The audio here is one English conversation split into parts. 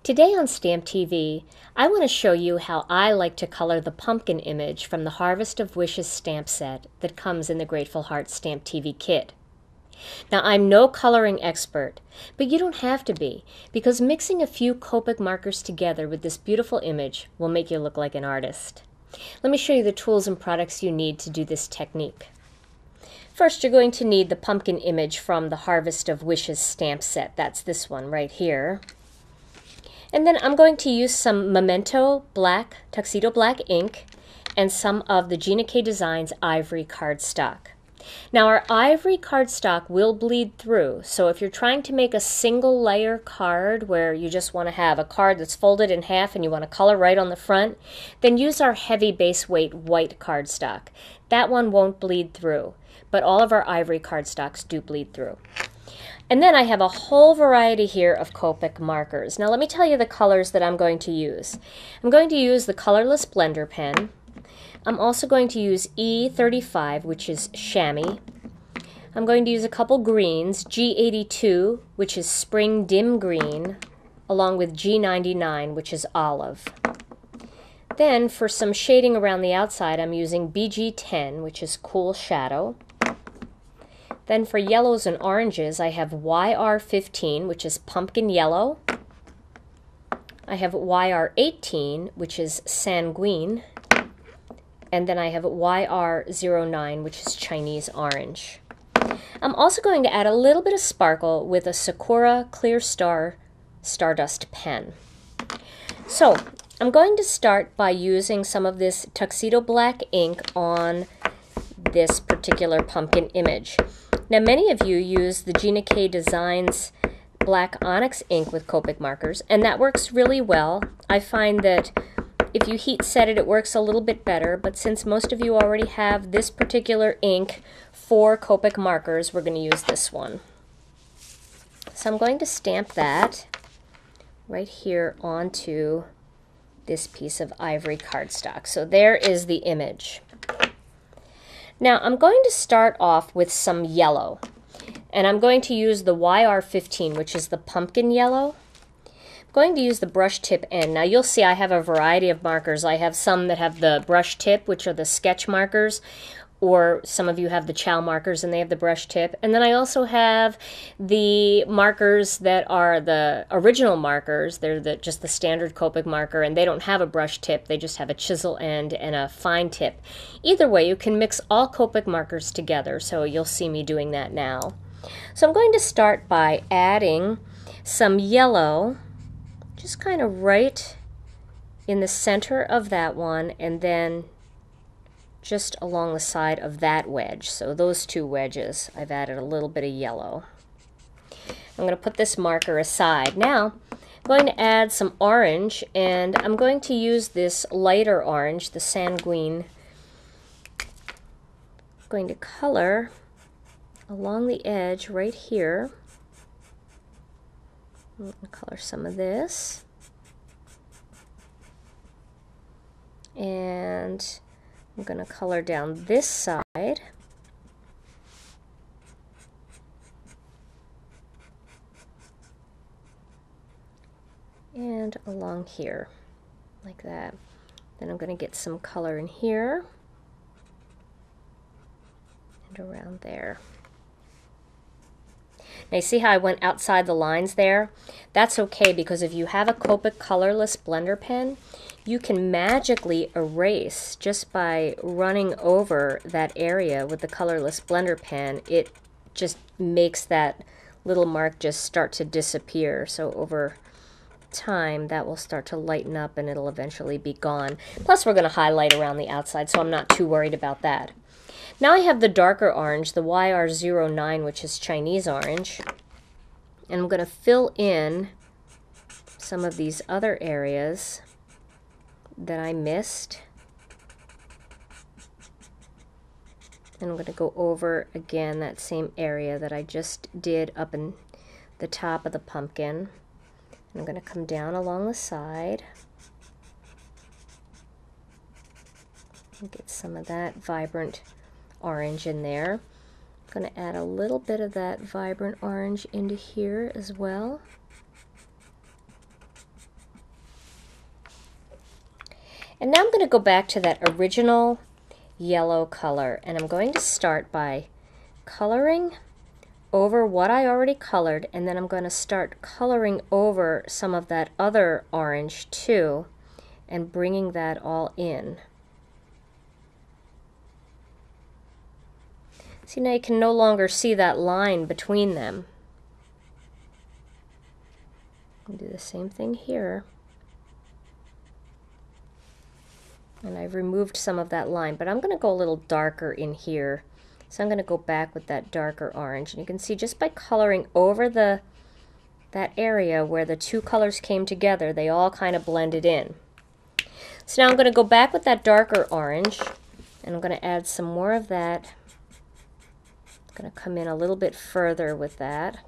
Today on Stamp TV, I want to show you how I like to color the pumpkin image from the Harvest of Wishes stamp set that comes in the Grateful Heart Stamp TV kit. Now, I'm no coloring expert, but you don't have to be, because mixing a few Copic markers together with this beautiful image will make you look like an artist. Let me show you the tools and products you need to do this technique. First, you're going to need the pumpkin image from the Harvest of Wishes stamp set. That's this one right here. And then I'm going to use some Memento black, tuxedo black ink, and some of the Gina Designs ivory cardstock. Now our ivory cardstock will bleed through, so if you're trying to make a single layer card where you just want to have a card that's folded in half and you want to color right on the front, then use our heavy base weight white cardstock. That one won't bleed through, but all of our ivory cardstocks do bleed through. And then I have a whole variety here of Copic markers. Now let me tell you the colors that I'm going to use. I'm going to use the colorless blender pen. I'm also going to use E35, which is chamois. I'm going to use a couple greens, G82, which is spring dim green, along with G99, which is olive. Then for some shading around the outside, I'm using BG10, which is cool shadow. Then for yellows and oranges, I have YR15, which is pumpkin yellow. I have YR18, which is sanguine. And then I have YR09, which is Chinese orange. I'm also going to add a little bit of sparkle with a Sakura Clear Star Stardust pen. So I'm going to start by using some of this tuxedo black ink on this particular pumpkin image. Now many of you use the Gina Designs black onyx ink with Copic markers, and that works really well. I find that if you heat set it, it works a little bit better, but since most of you already have this particular ink for Copic markers, we're going to use this one. So I'm going to stamp that right here onto this piece of ivory cardstock. So there is the image. Now I'm going to start off with some yellow, and I'm going to use the YR15, which is the pumpkin yellow. I'm going to use the brush tip end. Now you'll see I have a variety of markers. I have some that have the brush tip, which are the sketch markers, or some of you have the chow markers and they have the brush tip. And then I also have the markers that are the original markers. They're just the standard Copic marker, and they don't have a brush tip. They just have a chisel end and a fine tip. Either way, you can mix all Copic markers together, so you'll see me doing that now. So I'm going to start by adding some yellow, just kind of right in the center of that one, and then just along the side of that wedge. So those two wedges, I've added a little bit of yellow. I'm going to put this marker aside. Now I'm going to add some orange, and I'm going to use this lighter orange, the sanguine. I'm going to color along the edge right here. I'm going to color some of this. And I'm going to color down this side. And along here, like that. Then I'm going to get some color in here and around there. Now you see how I went outside the lines there? That's okay, because if you have a Copic colorless blender pen, you can magically erase just by running over that area with the colorless blender pen. It just makes that little mark just start to disappear. So over time that will start to lighten up and it'll eventually be gone. Plus we're going to highlight around the outside, so I'm not too worried about that. Now I have the darker orange, the YR09, which is Chinese orange, and I'm going to fill in some of these other areas that I missed. And I'm going to go over again that same area that I just did up in the top of the pumpkin. And I'm going to come down along the side and get some of that vibrant orange in there. I'm going to add a little bit of that vibrant orange into here as well. And now I'm going to go back to that original yellow color, and I'm going to start by coloring over what I already colored, and then I'm going to start coloring over some of that other orange too, and bringing that all in. See, now you can no longer see that line between them. I'll do the same thing here. And I've removed some of that line, but I'm going to go a little darker in here. So I'm going to go back with that darker orange. And you can see just by coloring over that area where the two colors came together, they all kind of blended in. So now I'm going to go back with that darker orange, and I'm going to add some more of that. I'm going to come in a little bit further with that.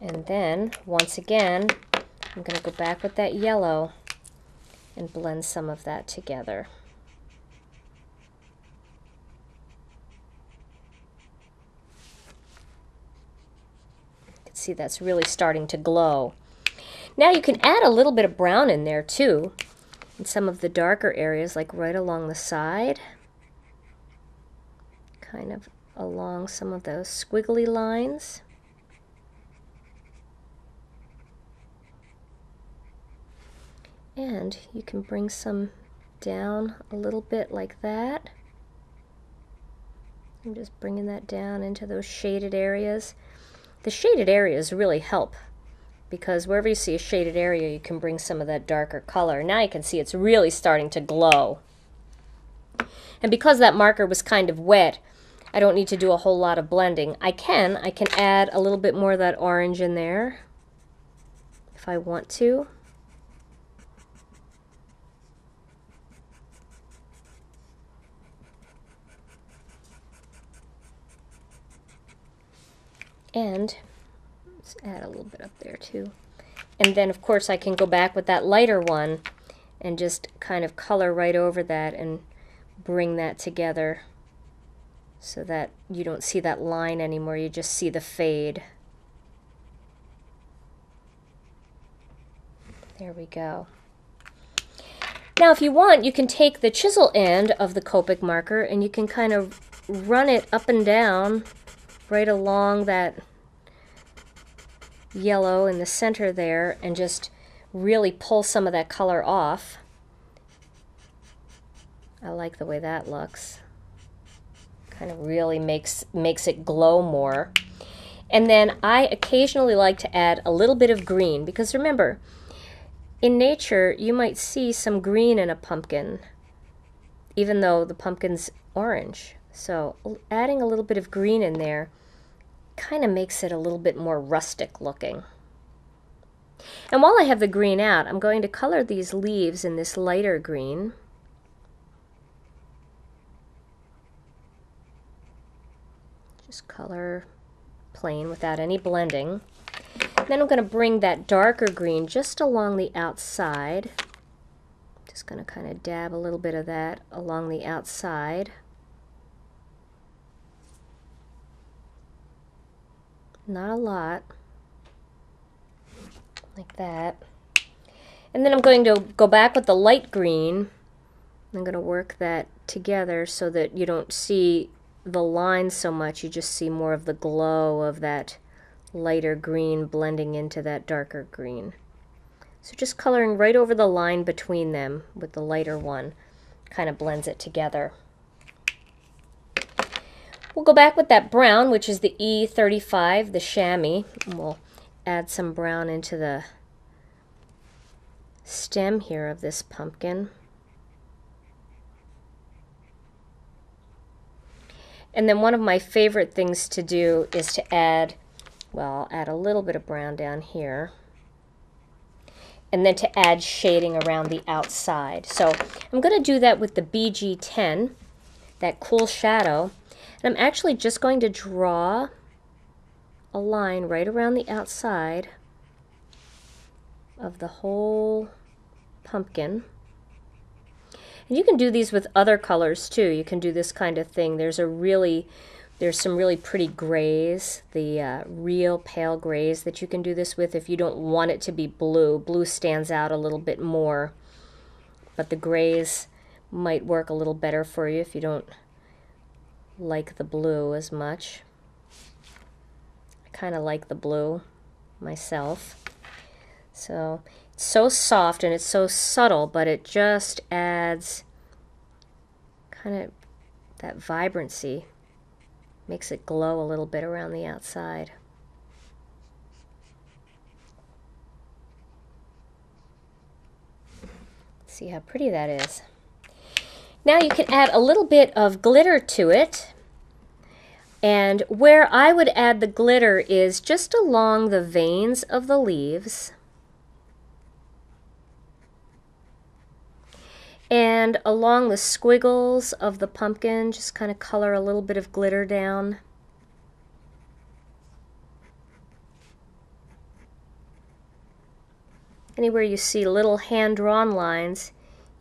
And then, once again, I'm going to go back with that yellow and blend some of that together. You can see that's really starting to glow. Now you can add a little bit of brown in there too, in some of the darker areas, like right along the side, kind of along some of those squiggly lines. And you can bring some down a little bit like that. I'm just bringing that down into those shaded areas. The shaded areas really help, because wherever you see a shaded area, you can bring some of that darker color. Now you can see it's really starting to glow. And because that marker was kind of wet, I don't need to do a whole lot of blending. I can add a little bit more of that orange in there if I want to. And let's add a little bit up there too. And then of course I can go back with that lighter one and just kind of color right over that and bring that together so that you don't see that line anymore, you just see the fade. There we go. Now if you want, you can take the chisel end of the Copic marker and you can kind of run it up and down right along that yellow in the center there and just really pull some of that color off. I like the way that looks. Kind of really makes it glow more. And then I occasionally like to add a little bit of green, because remember, in nature you might see some green in a pumpkin even though the pumpkin's orange. So adding a little bit of green in there kind of makes it a little bit more rustic looking. And while I have the green out, I'm going to color these leaves in this lighter green. Just color plain without any blending. Then I'm going to bring that darker green just along the outside. Just going to kind of dab a little bit of that along the outside. Not a lot, like that. And then I'm going to go back with the light green. I'm going to work that together so that you don't see the lines so much, you just see more of the glow of that lighter green blending into that darker green. So just coloring right over the line between them with the lighter one kind of blends it together. We'll go back with that brown, which is the E35, the chamois, and we'll add some brown into the stem here of this pumpkin. And then one of my favorite things to do is to add, well, I'll add a little bit of brown down here, and then to add shading around the outside. So I'm going to do that with the BG10, that cool shadow. And I'm actually just going to draw a line right around the outside of the whole pumpkin. And you can do these with other colors too. You can do this kind of thing. There's a really There's some really pretty grays, the real pale grays that you can do this with if you don't want it to be blue. Blue stands out a little bit more, but the grays might work a little better for you if you don't like the blue as much. I kind of like the blue myself. So it's so soft and it's so subtle, but it just adds kind of that vibrancy. Makes it glow a little bit around the outside. See how pretty that is. Now you can add a little bit of glitter to it. And where I would add the glitter is just along the veins of the leaves. And along the squiggles of the pumpkin, just kind of color a little bit of glitter down. Anywhere you see little hand-drawn lines,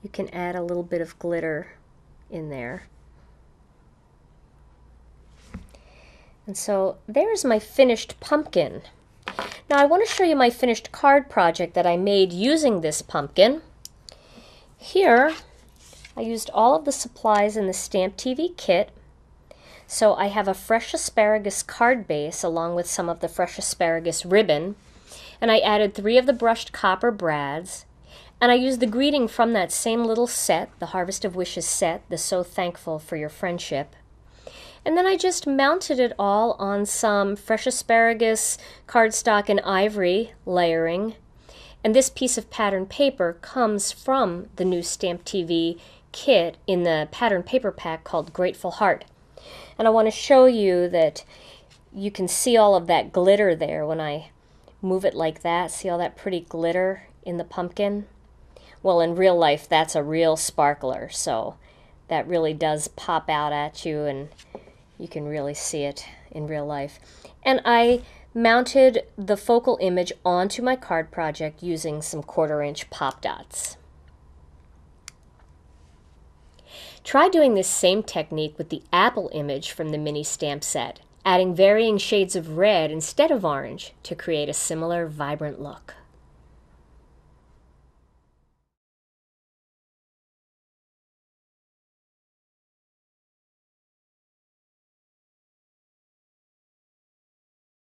you can add a little bit of glitter in there. And so there's my finished pumpkin. Now I want to show you my finished card project that I made using this pumpkin. Here, I used all of the supplies in the Stamp TV kit. So I have a fresh asparagus card base along with some of the fresh asparagus ribbon. And I added 3 of the brushed copper brads. And I used the greeting from that same little set, the Harvest of Wishes set, the So Thankful for Your Friendship. And then I just mounted it all on some fresh asparagus, cardstock, and ivory layering. And this piece of pattern paper comes from the new Stamp TV kit in the pattern paper pack called Grateful Heart. And I want to show you that you can see all of that glitter there when I move it like that. See all that pretty glitter in the pumpkin? Well, in real life, that's a real sparkler, so that really does pop out at you, and you can really see it in real life. And I mounted the focal image onto my card project using some 1/4-inch pop dots. Try doing this same technique with the apple image from the mini stamp set, adding varying shades of red instead of orange to create a similar vibrant look.